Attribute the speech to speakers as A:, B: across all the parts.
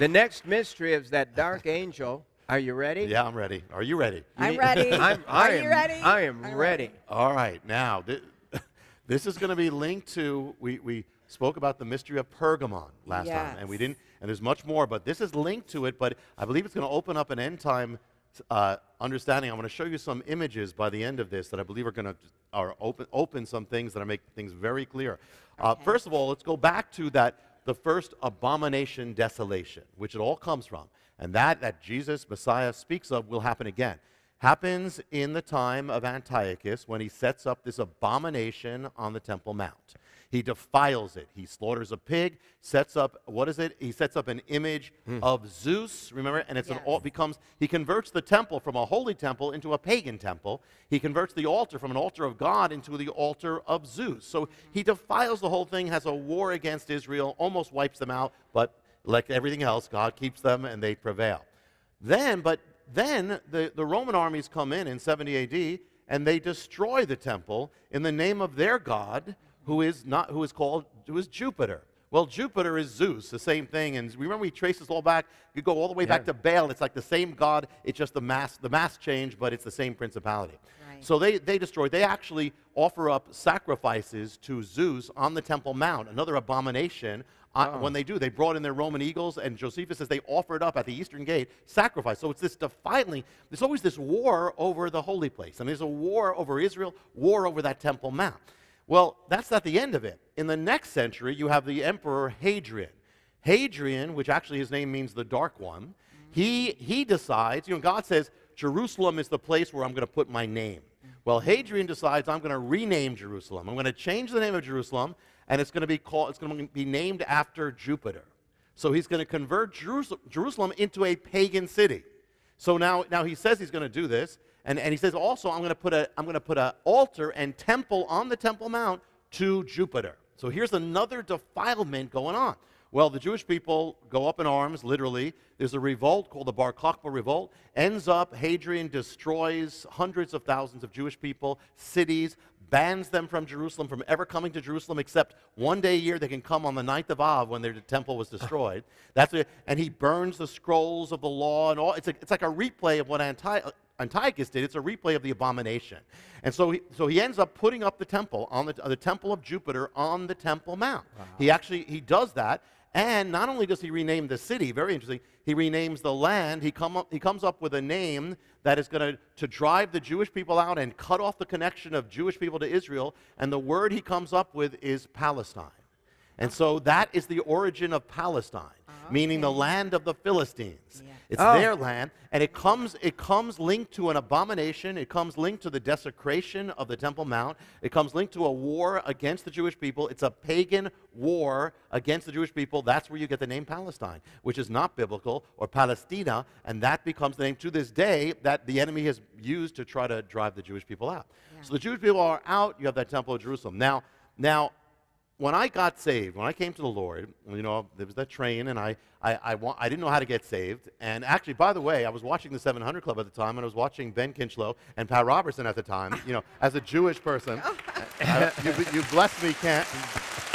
A: The next mystery is that dark angel. Are you ready?
B: Yeah, I'm ready. Are you ready?
C: I'm ready. Are you ready?
A: I am ready.
B: All right. Now, this is going to be linked to, we spoke about the mystery of Pergamon last time, and we didn't, and there's much more, but this is linked to it, but I believe it's going to open up an end time understanding. I'm going to show you some images by the end of this that I believe are going to open some things that are make things very clear.
C: Okay.
B: First of all, let's go back to the first abomination, desolation, which it all comes from. And that Jesus, Messiah, speaks of will happen again. Happens in the time of Antiochus when he sets up this abomination on the Temple Mount. He defiles it. He slaughters a pig, sets up, what is it? He sets up an image of Zeus, remember? And it's he converts the temple from a holy temple into a pagan temple. He converts the altar from an altar of God into the altar of Zeus. So he defiles the whole thing, has a war against Israel, almost wipes them out, but like everything else, God keeps them and they prevail. Then the Roman armies come in 70 AD and they destroy the temple in the name of their God, who is Jupiter. Well, Jupiter is Zeus, the same thing. And remember, we trace this all back. You go all the way back to Baal. It's like the same God. It's just the mass change, but it's the same principality.
C: Right.
B: So they destroy. They actually offer up sacrifices to Zeus on the Temple Mount, another abomination. When they do, they brought in their Roman eagles, and Josephus says they offered up at the eastern gate sacrifice. So it's this defiling. There's always this war over the holy place. And there's a war over Israel, war over that Temple Mount. Well, that's not the end of it. In the next century, you have the Emperor Hadrian. Hadrian, which actually his name means the Dark One, he decides, God says, Jerusalem is the place where I'm going to put my name. Well, Hadrian decides I'm going to rename Jerusalem. I'm going to change the name of Jerusalem, and it's going to be named after Jupiter. So he's going to convert Jerusalem into a pagan city. So now he says he's going to do this. And he says also, I'm going to put an altar and temple on the Temple Mount to Jupiter. So here's another defilement going on. Well, the Jewish people go up in arms, literally. There's a revolt called the Bar Kokhba revolt. Ends up, Hadrian destroys hundreds of thousands of Jewish people, cities, bans them from Jerusalem, from ever coming to Jerusalem, except one day a year they can come on the 9th of Av when their temple was destroyed. And he burns the scrolls of the law and all. It's like a replay of what Antiochus did. It's a replay of the abomination. And so he ends up putting up the temple, on the temple of Jupiter on the Temple Mount. Wow. He does that. And not only does he rename the city, very interesting, he renames the land. He comes up with a name that is going to drive the Jewish people out and cut off the connection of Jewish people to Israel. And the word he comes up with is Palestine. And so that is the origin of Palestine, meaning the land of the Philistines. Yeah. It's their land, and it comes linked to an abomination. It comes linked to the desecration of the Temple Mount. It comes linked to a war against the Jewish people. It's a pagan war against the Jewish people. That's where you get the name Palestine, which is not biblical, or Palestina, and that becomes the name to this day that the enemy has used to try to drive the Jewish people out. Yeah. So the Jewish people are out. You have that Temple of Jerusalem. Now, when I got saved, when I came to the Lord, there was that train, and I didn't know how to get saved. And actually, by the way, I was watching the 700 Club at the time, and I was watching Ben Kinchlow and Pat Robertson at the time. As a Jewish person, you blessed me, Kent,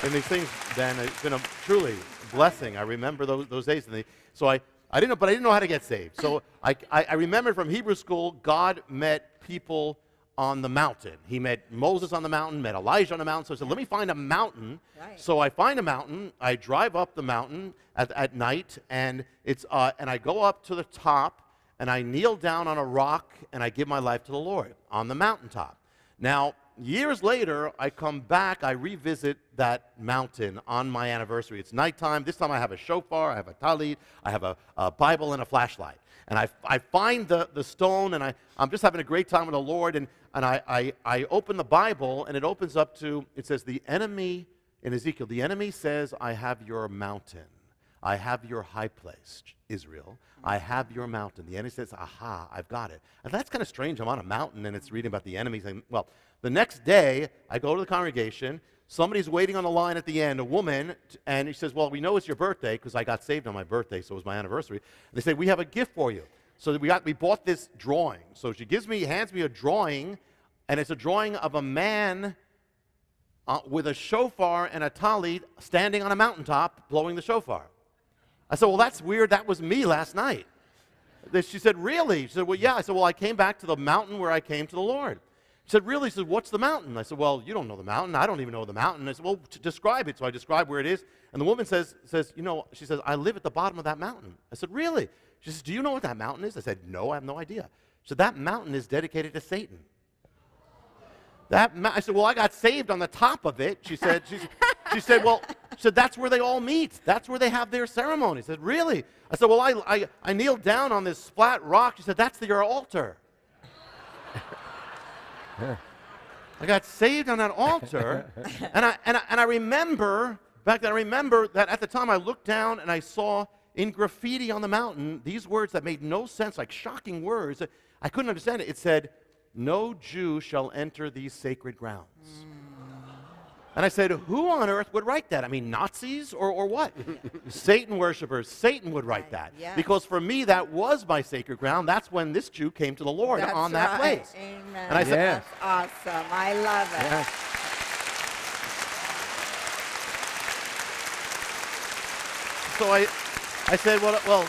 B: in these things, Ben. It's been a truly blessing. I remember those days. So I didn't know how to get saved. So I remember from Hebrew school, God met people on the mountain. He met Moses on the mountain, met Elijah on the mountain. So I said, let me find a mountain. Right. So I find a mountain. I drive up the mountain at night, and I go up to the top, and I kneel down on a rock, and I give my life to the Lord on the mountaintop. Now, years later, I come back, I revisit that mountain on my anniversary. It's nighttime. This time I have a shofar, I have a talit, I have a Bible, and a flashlight. And I find the stone, and I'm just having a great time with the Lord, and I open the Bible, and it says, the enemy, in Ezekiel, the enemy says, I have your mountain. I have your high place, Israel. I have your mountain. The enemy says, aha, I've got it. And that's kind of strange. I'm on a mountain, and it's reading about the enemy saying, well, the next day, I go to the congregation. Somebody's waiting on the line at the end, a woman, and he says, well, we know it's your birthday because I got saved on my birthday, so it was my anniversary. And they say, we have a gift for you. So we bought this drawing. So she hands me a drawing, and it's a drawing of a man with a shofar and a talit standing on a mountaintop blowing the shofar. I said, well, that's weird. That was me last night. She said, really? She said, well, yeah. I said, well, I came back to the mountain where I came to the Lord. She said, really? She said, what's the mountain? I said, well, you don't know the mountain. I don't even know the mountain. I said, well, describe it. So I described where it is. And the woman says, she says, I live at the bottom of that mountain. I said, really? She says, do you know what that mountain is? I said, no, I have no idea. She said, that mountain is dedicated to Satan. I said, well, I got saved on the top of it. She said, well, that's where they all meet. That's where they have their ceremony. I said, really? I said, well, I kneeled down on this flat rock. She said, that's your altar. I got saved on that altar, and I remember back then. I remember that at the time I looked down and I saw in graffiti on the mountain these words that made no sense, like shocking words. I couldn't understand it. It said, "No Jew shall enter these sacred grounds." And I said, who on earth would write that? I mean, Nazis or what? Satan worshipers. Satan would write that.
C: Yes.
B: Because for me, that was my sacred ground. That's when this Jew came to the Lord on that place.
C: Amen.
B: And I said,
C: That's awesome. I love it.
A: Yes.
B: So I said, well,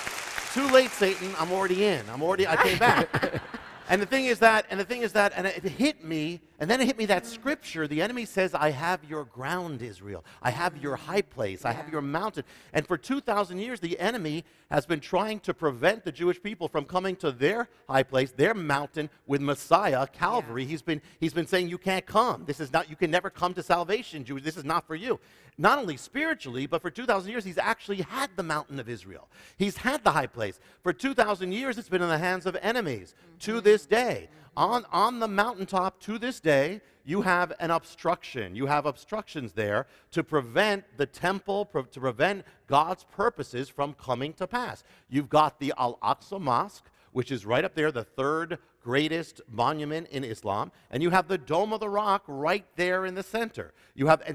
B: too late, Satan. I'm already in. I came back. And the thing is that, and it hit me, and then it hit me that scripture. The enemy says, I have your ground, Israel. I have your high place. I have your mountain. And for 2,000 years, the enemy has been trying to prevent the Jewish people from coming to their high place, their mountain with Messiah, Calvary.
C: Yeah.
B: He's been saying, you can't come. You can never come to salvation, Jews. This is not for you. Not only spiritually, but for 2,000 years, he's actually had the mountain of Israel. He's had the high place. For 2,000 years, it's been in the hands of enemies. To this day, on the mountaintop to this day, you have an obstruction. You have obstructions there to prevent the temple, to prevent God's purposes from coming to pass. You've got the Al-Aqsa Mosque, which is right up there, the third greatest monument in Islam, and you have the Dome of the Rock right there in the center.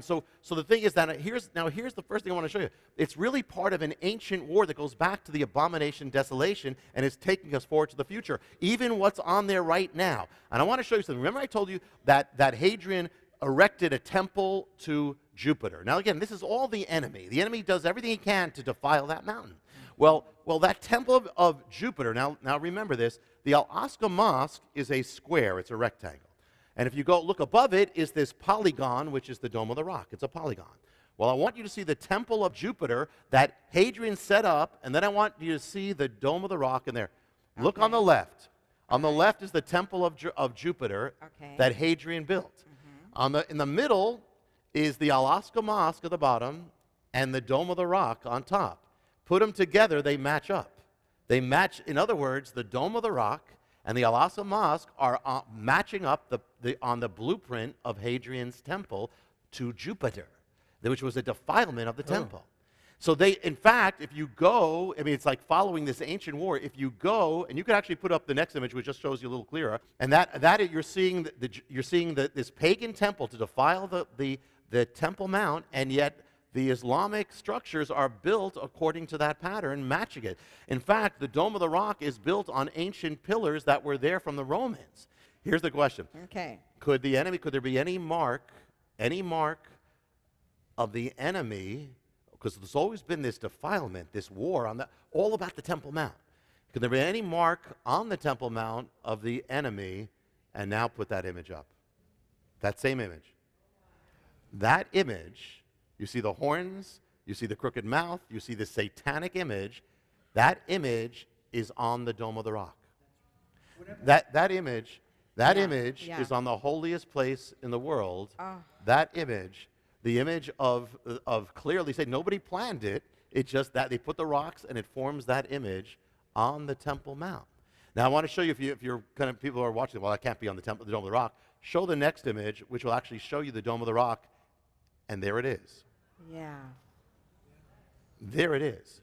B: So the thing is that here's the first thing I want to show you. It's really part of an ancient war that goes back to the abomination desolation and is taking us forward to the future, even what's on there right now. And I want to show you something. Remember I told you that Hadrian erected a temple to Jupiter. Now again, this is all the enemy. The enemy does everything he can to defile that mountain. Well, that temple of Jupiter, now remember this, the Al-Aqsa Mosque is a square, it's a rectangle. And if you go look above it is this polygon, which is the Dome of the Rock. It's a polygon. Well, I want you to see the temple of Jupiter that Hadrian set up, and then I want you to see the Dome of the Rock in there. Okay. Look on the left. On the left is the temple of Jupiter that Hadrian built. In the middle is the Al-Aqsa Mosque at the bottom and the Dome of the Rock on top. Put them together, they match up. They match, in other words, the Dome of the Rock and the Al-Aqsa Mosque are matching up on the blueprint of Hadrian's temple to Jupiter, which was a defilement of the temple. So in fact, if you go, I mean, it's like following this ancient war. If you go, and you can actually put up the next image, which just shows you a little clearer, and that you're seeing this pagan temple to defile the Temple Mount, and yet the Islamic structures are built according to that pattern, matching it. In fact, the Dome of the Rock is built on ancient pillars that were there from the Romans. Here's the question.
C: Okay.
B: Could there be any mark of the enemy, because there's always been this defilement, this war all about the Temple Mount. Could there be any mark on the Temple Mount of the enemy? And now put that image up. That same image. That image. You see the horns, you see the crooked mouth, you see the satanic image. That image is on the Dome of the Rock. That image is on the holiest place in the world. That image, the image of clearly say nobody planned it. It's just that they put the rocks and it forms that image on the Temple Mount. Now I want to show you if you're kind of people who are watching, well, that can't be on the Dome of the Rock. Show the next image, which will actually show you the Dome of the Rock, and there it is.
C: Yeah.
B: There it is.